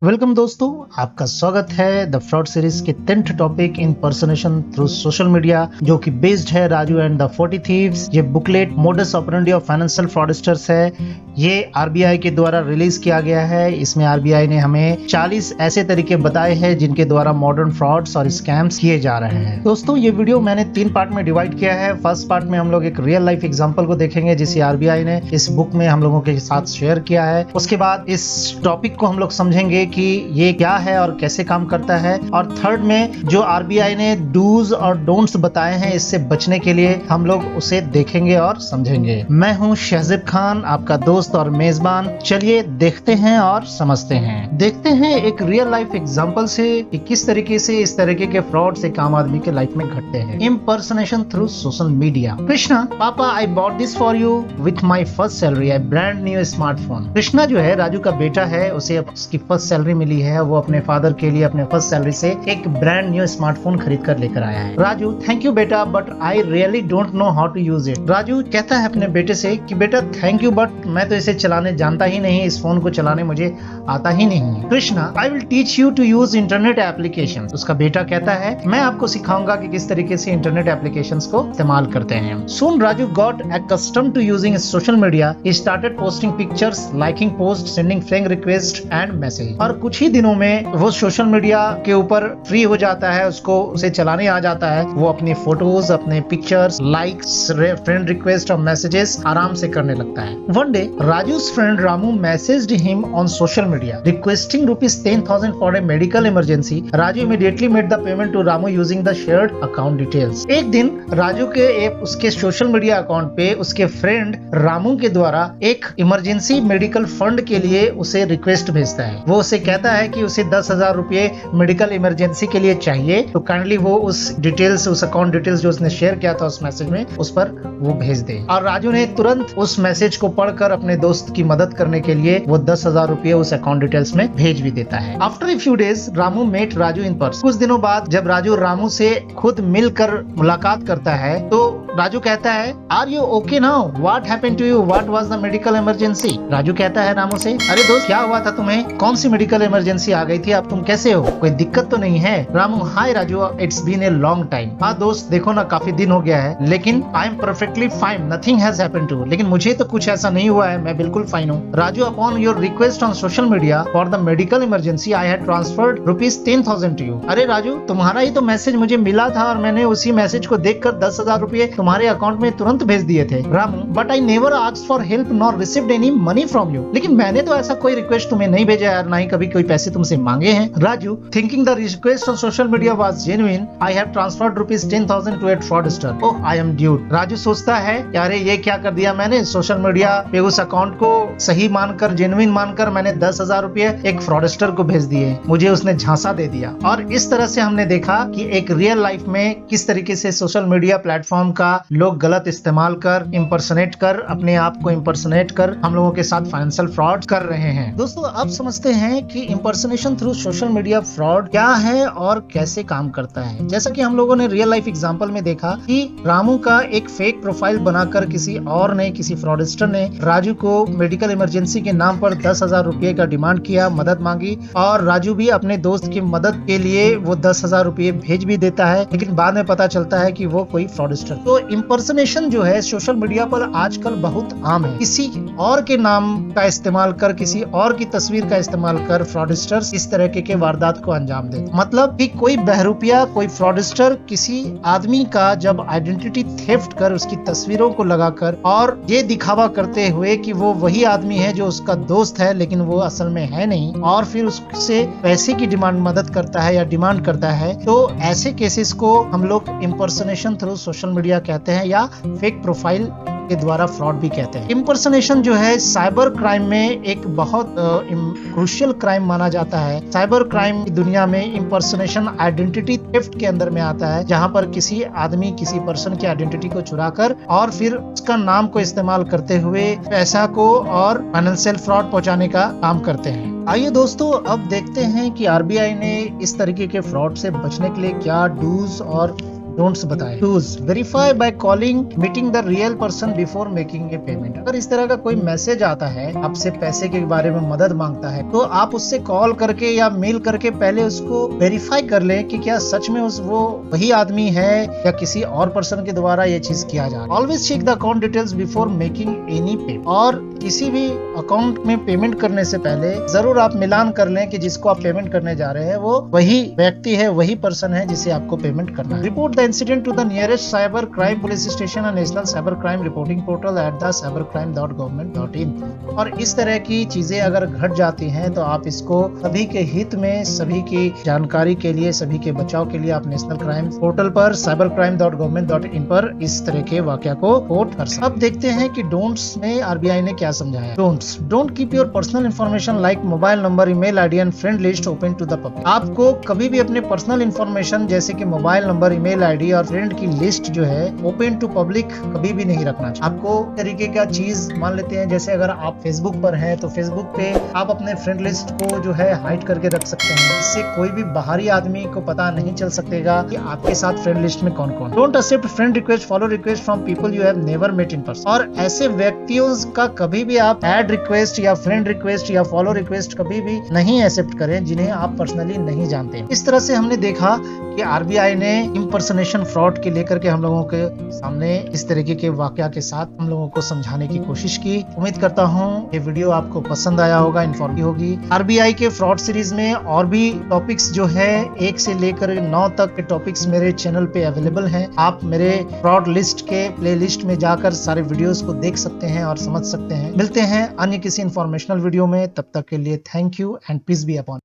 Welcome दोस्तों, आपका स्वागत है द फ्रॉड सीरीज के 10th topic impersonation through social media, जो कि बेस्ड है राजू एंड द 40 थीव्स। ये booklet modus operandi of financial fraudsters है। ये आरबीआई के द्वारा रिलीज किया गया है। इसमें आरबीआई ने हमें 40 ऐसे तरीके बताए हैं जिनके द्वारा मॉडर्न फ्रॉड्स और स्कैम्स किए जा रहे हैं। दोस्तों, ये वीडियो मैंने 3 पार्ट में डिवाइड किया है। फर्स्ट पार्ट में हम लोग एक रियल लाइफ एग्जांपल को देखेंगे जिसे आरबीआई ने इस बुक में हम लोगों के साथ शेयर किया है। उसके बाद इस टॉपिक को हम लोग समझेंगे कि ये क्या है और कैसे काम करता है। और थर्ड में जो आरबीआई ने डूज और डोंट्स बताए हैं इससे बचने के लिए, हम लोग उसे देखेंगे और समझेंगे। मैं हूं शहजेब खान, आपका दोस्त और मेजबान। चलिए देखते हैं और समझते हैं। देखते हैं एक रियल लाइफ एग्जांपल से कि किस तरीके से इस तरीके के फ्रॉड्स एक आम आदमी के लाइफ में घटते हैं। Impersonation through social media. Krishna, papa I bought this for you with my first salary, I brand new smartphone. Krishna जो है राजू का बेटा है, उसे उसकी फर्स्ट सैलरी मिली है। वो अपने फादर के लिए अपने फर्स्ट सैलरी से एक ब्रांड न्यू स्मार्टफोन खरीद कर लेकर आया है। राजू, थैंक यू बेटा, but I really don't know how to use it. Raju कहता है अपने बेटे से कि बेटा थैंक यू, बट मैं तो इसे चलाने जानता ही नहीं, इस फोन को चलाने मुझे आता ही नहीं है। Krishna, I will teach you to use internet application. उसका बेटा कहता है मैं आपको सिखाऊंगा कि किस तरीके से इंटरनेट एप्लीकेशंस को इस्तेमाल करते हैं। Soon Raju got accustomed to using social media. He started posting pictures, liking posts, sending friend requests and message. और कुछ ही दिनों में वो सोशल मीडिया के ऊपर फ्री हो जाता है, उसको उसे चलाने आ जाता है। वो अपनी फोटोज, अपने पिक्चर्स, लाइक्स, फ्रेंड रिक्वेस्ट और मैसेजेस आराम से करने लगता है। One day, Raju's friend Ramu messaged him on social media requesting ₹10,000 for a medical emergency. Raju immediately made the payment to Ramu using the shared account details. एक दिन राजू के उसके सोशल मीडिया अकाउंट पे उसके फ्रेंड रामू के द्वारा एक emergency medical fund के लिए उसे रिक्वेस्ट भेजता है। वो उसे कहता है कि उसे 10,000 रुपए मेडिकल इमरजेंसी के लिए चाहिए, तो काइंडली वो उस डिटेल्स, उस अकाउंट डिटेल्स जो उसने शेयर किया था उस मैसेज में, उस पर वो भेज दे। और राजू ने तुरंत उस मैसेज को पढ़कर अपने दोस्त की मदद करने के लिए वो 10,000 रुपए उस अकाउंट डिटेल्स में भेज भी देता है। After a few days Ramu met Raju in person. कुछ दिनों बाद जब राजू रामू से खुद मिलकर मुलाकात करता है तो राजू कहता है are you okay now, what happened to you, what was the medical emergency. Raju कहता है रामू से, अरे दोस्त क्या हुआ था तुम्हें, कौन सी मेडिकल इमरजेंसी आ गई थी, अब तुम कैसे हो, कोई दिक्कत तो नहीं है। Ramu, hi Raju, it's been a long time. हाँ दोस्त, देखो ना काफी दिन हो गया है, लेकिन I am perfectly fine, nothing has happened to. लेकिन मुझे तो कुछ ऐसा नहीं हुआ है, मैं बिल्कुल फाइन हूँ। Raju, upon your request on social media for the medical emergency I had transferred ₹10,000 to you. अरे राजू, तुम्हारा ही तो मैसेज मुझे मिला था और मैंने उसी मैसेज को देखकर 10,000 रुपए तुम्हारे अकाउंट में तुरंत भेज दिए थे। Ramu, but I never asked for help nor received any money from you. लेकिन मैंने तो ऐसा कोई रिक्वेस्ट तुम्हें नहीं भेजा यार, ना ही कभी कोई पैसे तुमसे मांगे हैं। Raju, thinking the request on social media was genuine, I have transferred ₹10,000 to a fraudster. Oh, I am dude. Raju सोचता है यार ये क्या कर दिया मैंने, सोशल मीडिया पे उस अकाउंट को सही मानकर, जेन्युइन मानकर मैंने 10,000 रुपए एक फ्रॉडस्टर को भेज दिए, मुझे उसने झांसा दे दिया। और इस तरह से हमने देखा कि एक रियल लाइफ में किस तरीके से सोशल मीडिया प्लेटफॉर्म का लोग गलत इस्तेमाल कर, इम्पर्सनेट कर, अपने आप को इम्पर्सनेट कर हम लोगों के साथ फाइनेंशियल फ्रॉड कर रहे हैं। दोस्तों, अब समझते हैं कि impersonation through social media fraud क्या है और कैसे काम करता है। जैसा कि हम लोगों ने रियल लाइफ एग्जांपल में देखा कि रामू का एक फेक प्रोफाइल बनाकर किसी फ्रॉडस्टर ने राजू को मेडिकल इमरजेंसी के नाम पर 10,000 रुपए का डिमांड किया, मदद मांगी, और राजू भी अपने दोस्त की मदद के लिए वो 10,000 रुपए भेज भी देता है। लेकिन बाद में पता चलता है कि वो कोई फ्रॉडस्टर। तो इम्पर्सनेशन जो है सोशल मीडिया पर आजकल बहुत आम है। किसी और के नाम का इस्तेमाल कर, किसी और की तस्वीर का इस्तेमाल कर फ्रॉडस्टर्स इस तरह के वारदात को अंजाम देते। मतलब कि कोई बहरूपिया, कोई फ्रॉडस्टर किसी आदमी का जब आइडेंटिटी थेफ्ट कर, उसकी तस्वीरों को लगाकर और ये दिखावा करते हुए कि वो वही आदमी है जो उसका दोस्त है, लेकिन वो असल में है नहीं, और फिर उससे पैसे की मदद करता है या डिमांड करता है, तो ऐसे केसेस को हम लोग इम्पर्सनेशन थ्रू सोशल मीडिया कहते हैं या फेक प्रोफाइल के द्वारा फ्रॉड भी कहते हैं। इम्पर्सनेशन जो है साइबर क्राइम में एक बहुत क्रूशियल क्राइम माना जाता है। साइबर क्राइम की दुनिया में इम्पर्सनेशन आइडेंटिटी थेफ्ट के अंदर में आता है, जहां पर किसी आदमी, किसी पर्सन की आइडेंटिटी को चुराकर और फिर उसका नाम को इस्तेमाल करते हुए पैसा को और फाइनेंशियल फ्रॉड पहुंचाने का काम करते हैं। आइए दोस्तों, अब देखते हैं कि आरबीआई ने इस तरीके के फ्रॉड से बचने के लिए क्या डूज और डोंट्स बताए। Twos, verify by calling, meeting the real person before making a payment. अगर इस तरह का कोई मैसेज आता है, आपसे पैसे के बारे में मदद मांगता है, तो आप उससे कॉल करके या मेल करके पहले उसको वेरीफाई कर लें कि क्या सच में वो वही आदमी है या किसी और पर्सन के द्वारा ये चीज किया जा रहा है। Always check the account details before making any payment. और किसी भी अकाउंट में पेमेंट करने से पहले जरूर आप मिलान कर लें कि जिसको आप पेमेंट करने जा रहे हैं वो वही व्यक्ति है, वही पर्सन है जिसे आपको पेमेंट करना है। Report the incident to the nearest cyber crime police station और national cyber crime reporting portal at the cybercrime.government.in। और इस तरह की चीजें अगर घट जाती हैं तो आप इसको सभी के हित में, सभी की जानकारी के लिए, सभी के बचाव के लिए आप नेशनल क्राइम पोर्टल पर cybercrime.government.in पर इस तरह के वाकया को रिपोर्ट कर सकते हैं। अब देखते हैं कि डोंट्स में आरबीआई ने क्या समझाया। Don'ts, don't keep your personal information like mobile number, email ID and friend list open to the public. आपको कभी भी अपने पर्सनल इंफॉर्मेशन जैसे कि मोबाइल नंबर, ईमेल आईडी और फ्रेंड की लिस्ट जो है ओपन टू पब्लिक कभी भी नहीं रखना चाहिए। आपको तरीके का चीज मान लेते हैं, जैसे अगर आप फेसबुक पर हैं तो फेसबुक पे आप अपने फ्रेंड लिस्ट को जो है हाइड करके रख सकते हैं। इससे कोई भी बाहरी आदमी को पता नहीं चल सकेगा कि आपके साथ फ्रेंड लिस्ट में कौन कौन। Don't accept friend request, follow request from people you have never met in person. और ऐसे व्यक्तियों का कभी भी आप ऐड रिक्वेस्ट या फ्रेंड रिक्वेस्ट या फॉलो रिक्वेस्ट कभी भी नहीं एक्सेप्ट करें जिन्हें आप पर्सनली नहीं जानते। इस तरह से हमने देखा कि आरबीआई ने इम्पर्सनेशन फ्रॉड के लेकर के हम लोगों के सामने इस तरीके के वाकया के साथ हम लोगों को समझाने की कोशिश की। उम्मीद करता हूँ ये वीडियो आपको पसंद आया होगा, इन्फॉर्मेटिव होगी। आरबीआई के फ्रॉड सीरीज में और भी टॉपिक्स जो है 1 से लेकर 9 तक के टॉपिक्स मेरे चैनल पे अवेलेबल हैं। आप मेरे फ्रॉड लिस्ट के प्लेलिस्ट में जाकर सारे वीडियोस को देख सकते हैं और समझ सकते हैं। मिलते हैं अन्य किसी इंफॉर्मेशनल वीडियो में, तब तक के लिए thank you and peace be upon.